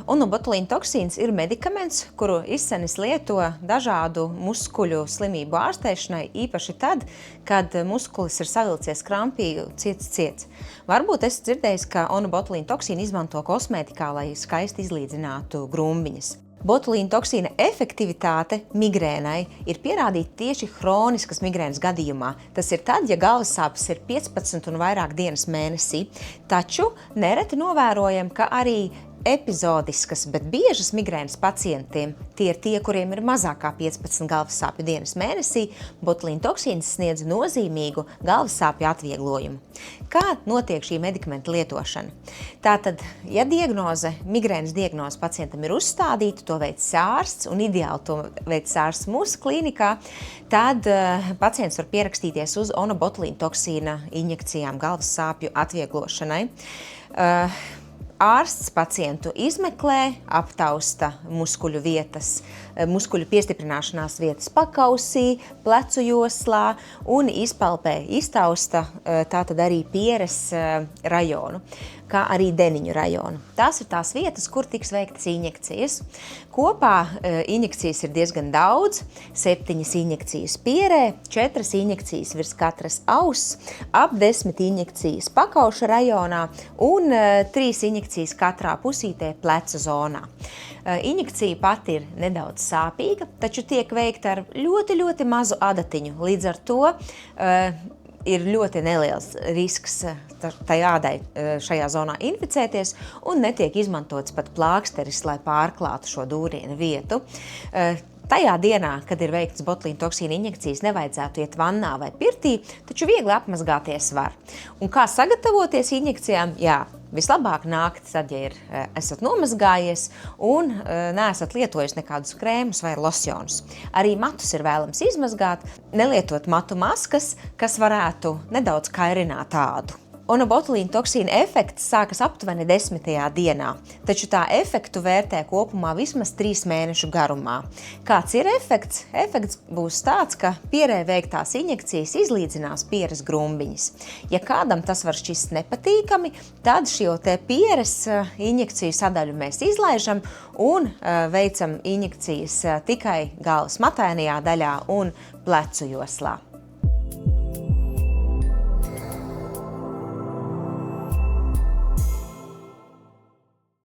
Onobotulīna toksīns ir medikaments, kuru izsenis lieto dažādu muskuļu slimību ārstēšanai, īpaši tad, kad muskulis ir savilcies krampīgi ciets. Varbūt esat dzirdējis, ka onobotulīna toksīnu izmanto kosmētikā, lai skaisti izlīdzinātu grumbiņas. Botulīna toksīna efektivitāte migrēnai ir pierādīta tieši hroniskas migrēnas gadījumā. Tas ir tad, ja galvas sāpes ir 15 un vairāk dienas mēnesī, taču nereti novērojam, ka arī epizodiskas, bet biežas migrēnas pacientiem, tie ir tie, kuriem ir mazāk kā 15 galvas sāpju dienas mēnesī, botulīna toksīns sniedz nozīmīgu galvas sāpju atvieglojumu. Kā notiek šī medikamenta lietošana? Tātad, ja migrēnas diagnoze pacientam ir uzstādīta, to veic ārsts, un ideāli to veic ārsts mūsu klīnikā, tad pacients var pierakstīties uz onobotulīna toksīna injekcijām galvas sāpju atvieglošanai. Ārsts pacientu izmeklē, aptausta muskuļu piestiprināšanās vietas pakausī, plecu joslā un iztausta tātad arī pieres rajonu, kā arī deniņu rajonu. Tās ir tās vietas, kur tiks veiktas injekcijas. Kopā injekcijas ir diezgan daudz, 7 injekcijas pierē, 4 injekcijas virs katras auss, ap 10 injekcijas pakauša rajonā un 3 injekcijas katrā pusītē pleca zonā. Injekcija pati ir nedaudz sāpīga, taču tiek veikta ar ļoti mazu adatiņu. Līdz ar to ir ļoti neliels risks tai ādai šajā zonā inficēties un netiek izmantots pat plāksteris, lai pārklātu šo dūrienu vietu. Tajā dienā, kad ir veiktas botulīna toksīna injekcijas, nevajadzētu iet vannā vai pirtī, taču viegli apmazgāties var. Un kā sagatavoties injekcijām? Jā, vislabāk nākt tad, ja esat nomazgājies un neesat lietojis nekādus krēmus vai losjonus. Arī matus ir vēlams izmazgāt, nelietot matu maskas, kas varētu nedaudz kairināt ādu. Onobotulīna toksīna efekts sākas aptuveni 10. dienā, taču tā efektu vērtē kopumā vismaz 3 mēnešu garumā. Kāds ir efekts? Efekts būs tāds, ka pierē veiktās injekcijas izlīdzinās pieres grumbiņas. Ja kādam tas var šķist nepatīkami, tad šo te pieres injekciju sadaļu mēs izlaižam un veicam injekcijas tikai galvas matainajā daļā un plecu joslā.